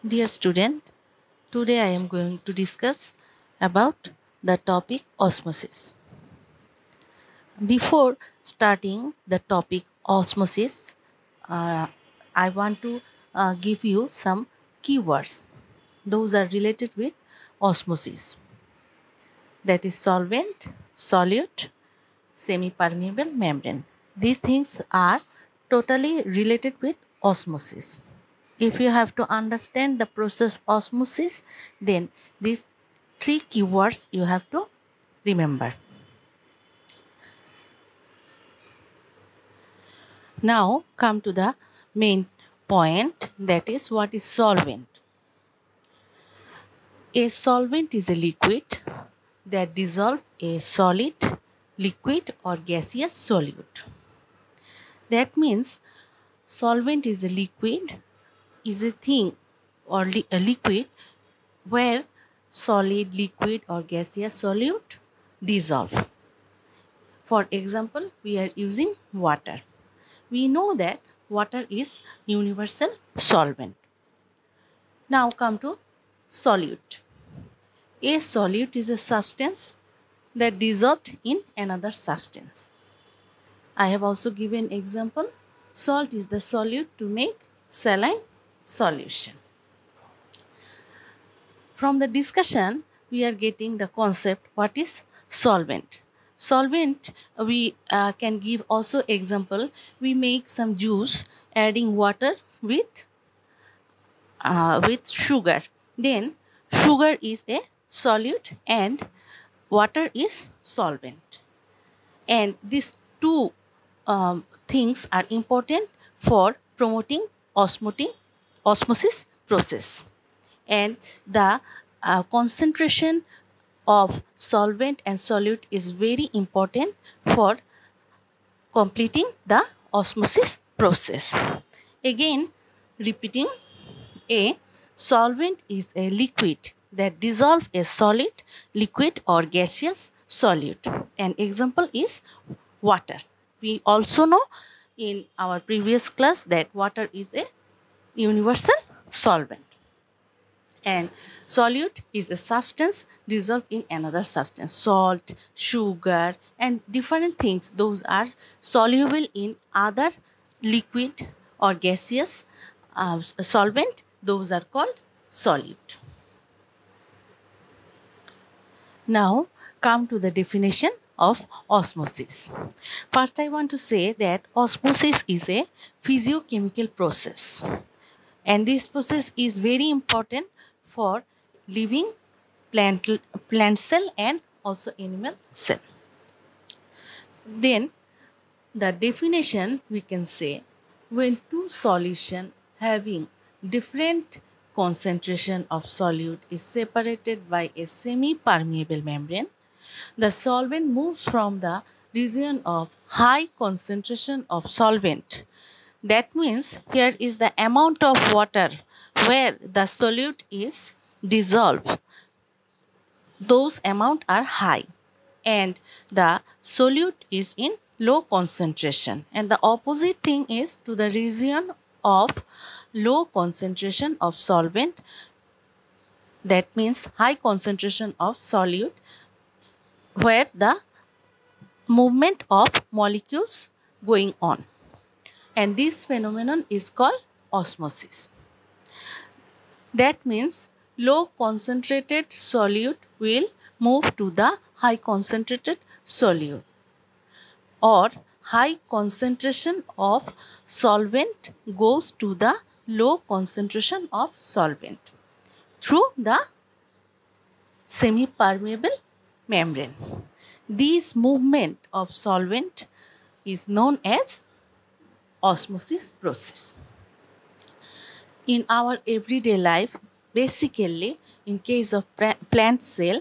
Dear student, today I am going to discuss about the topic osmosis. Before starting the topic osmosis, uh, I want to give you some keywords. Those are related with osmosis. That is solvent, solute, semi-permeable membrane. These things are totally related with osmosis. If you have to understand the process osmosis, then these three keywords you have to remember. Now come to the main point, that is what is solvent. A solvent is a liquid that dissolves a solid, liquid or gaseous solute. That means solvent is a liquid, is a thing or a liquid where solid, liquid or gaseous solute dissolve. For example, we are using water. We know that water is universal solvent. Now come to solute. A solute is a substance that dissolved in another substance. I have also given example. Salt is the solute to make saline solution. From the discussion, we are getting the concept what is solvent. Solvent, we can give also example. We make some juice adding water with sugar. Then sugar is a solute and water is solvent. And these two things are important for promoting osmosis process. And the concentration of solvent and solute is very important for completing the osmosis process. Again, repeating, a solvent is a liquid that dissolves a solid, liquid or gaseous solute. An example is water. We also know in our previous class that water is a universal solvent. And solute is a substance dissolved in another substance. Salt, sugar and different things, those are soluble in other liquid or gaseous solvent. Those are called solute. Now come to the definition of osmosis. First I want to say that osmosis is a physiochemical process. And this process is very important for living plant cell and also animal cell. Then the definition, we can say, when two solution having different concentration of solute is separated by a semi-permeable membrane, the solvent moves from the region of high concentration of solvent. That means here is the amount of water where the solute is dissolved. Those amount are high and the solute is in low concentration, and the opposite thing is to the region of low concentration of solvent. That means high concentration of solute where the movement of molecules going on, and this phenomenon is called osmosis. That means low concentrated solute will move to the high concentrated solute, or high concentration of solvent goes to the low concentration of solvent through the semi-permeable membrane. This movement of solvent is known as osmosis process. In our everyday life, basically in case of plant cell,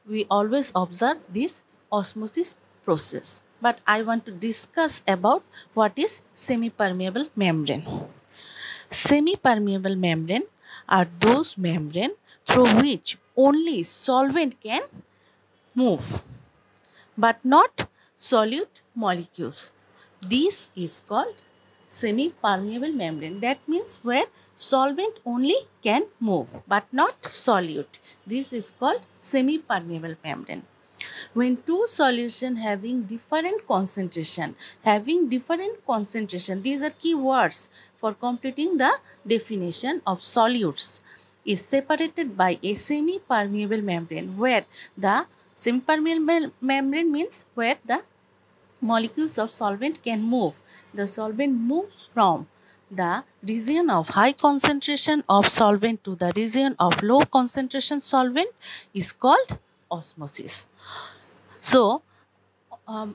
we always observe this osmosis process. But I want to discuss about what is semi-permeable membrane. Semi-permeable membrane are those membrane through which only solvent can move, but not solute molecules. This is called semi-permeable membrane. That means where solvent only can move but not solute. This is called semi-permeable membrane. When two solution having different concentration, these are key words for completing the definition of solutes, is separated by a semi-permeable membrane, where the semi-permeable membrane means where the molecules of solvent can move. The solvent moves from the region of high concentration of solvent to the region of low concentration solvent is called osmosis. So,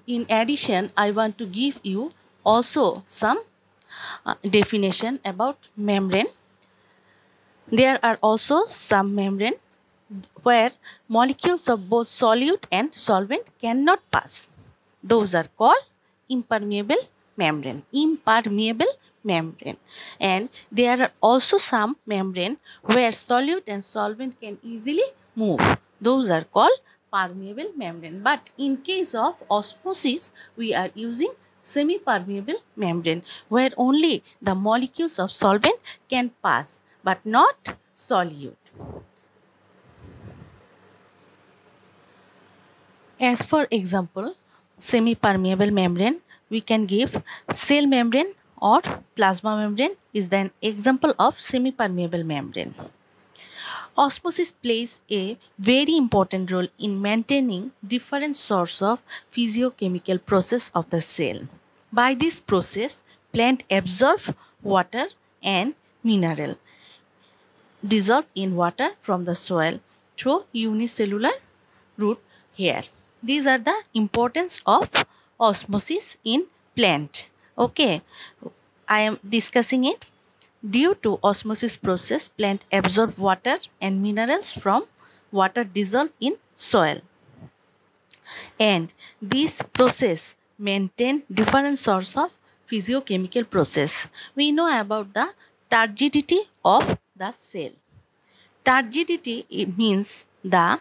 in addition, I want to give you also some definition about membrane. There are also some membrane where molecules of both solute and solvent cannot pass. Those are called impermeable membrane. And there are also some membrane where solute and solvent can easily move. Those are called permeable membrane. But in case of osmosis, we are using semi-permeable membrane, where only the molecules of solvent can pass but not solute. As for example, semi-permeable membrane, we can give cell membrane or plasma membrane is an example of semi-permeable membrane. Osmosis plays a very important role in maintaining different sorts of physiochemical process of the cell. By this process, plant absorb water and mineral dissolved in water from the soil through unicellular root hair. These are the importance of osmosis in plant. Okay, I am discussing it. Due to osmosis process, plant absorb water and minerals from water dissolved in soil. And this process maintain different sorts of physiochemical process. We know about the turgidity of the cell. Turgidity means the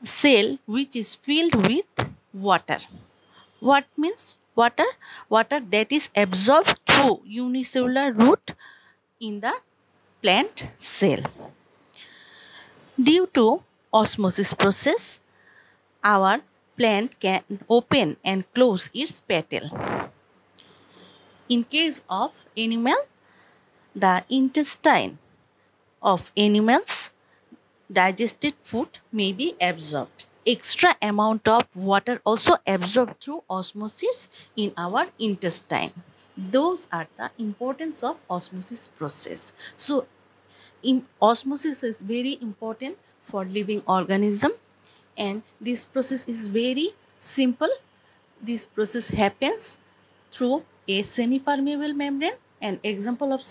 cell which is filled with water. What means water? Water that is absorbed through unicellular route in the plant cell. Due to osmosis process, our plant can open and close its petal. In case of animal, the intestine of animals digested food may be absorbed. Extra amount of water also absorbed through osmosis in our intestine. Those are the importance of osmosis process. So, osmosis is very important for living organism, and this process is very simple. This process happens through a semi-permeable membrane. An example of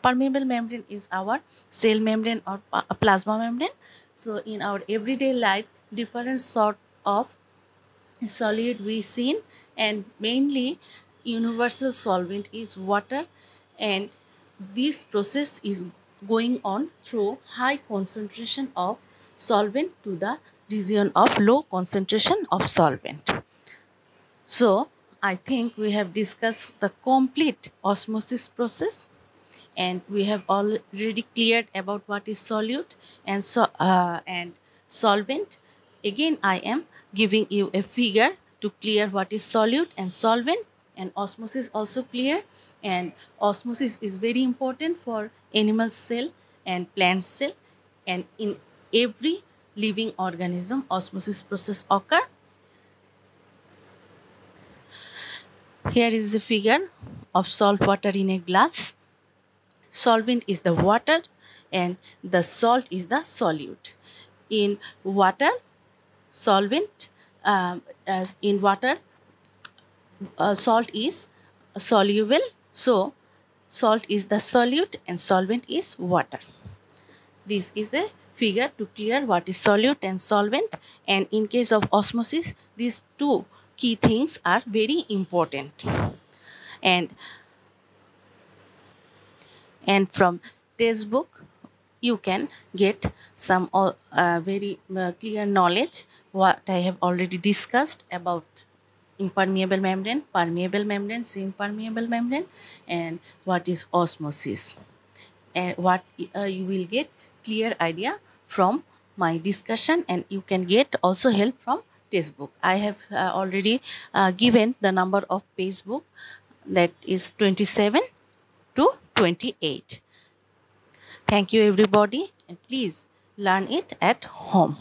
permeable membrane is our cell membrane or plasma membrane. So in our everyday life, different sort of solid we seen, and mainly universal solvent is water, and this process is going on through high concentration of solvent to the region of low concentration of solvent. So I think we have discussed the complete osmosis process, and we have already cleared about what is solute and solvent. Again, I am giving you a figure to clear what is solute and solvent, and osmosis also clear. And osmosis is very important for animal cell and plant cell, and in every living organism osmosis process occur. Here is a figure of salt water in a glass. Solvent is the water and the salt is the solute. In water, solvent, as in water, salt is soluble. So, salt is the solute and solvent is water. This is a figure to clear what is solute and solvent. And in case of osmosis, these two key things are very important. And from textbook, you can get some very clear knowledge what I have already discussed about impermeable membrane, permeable membrane, semi-permeable membrane, and what is osmosis. And what you will get clear idea from my discussion, and you can get also help from textbook. I have already given the number of page book, that is 27 to 28. Thank you everybody, and please learn it at home.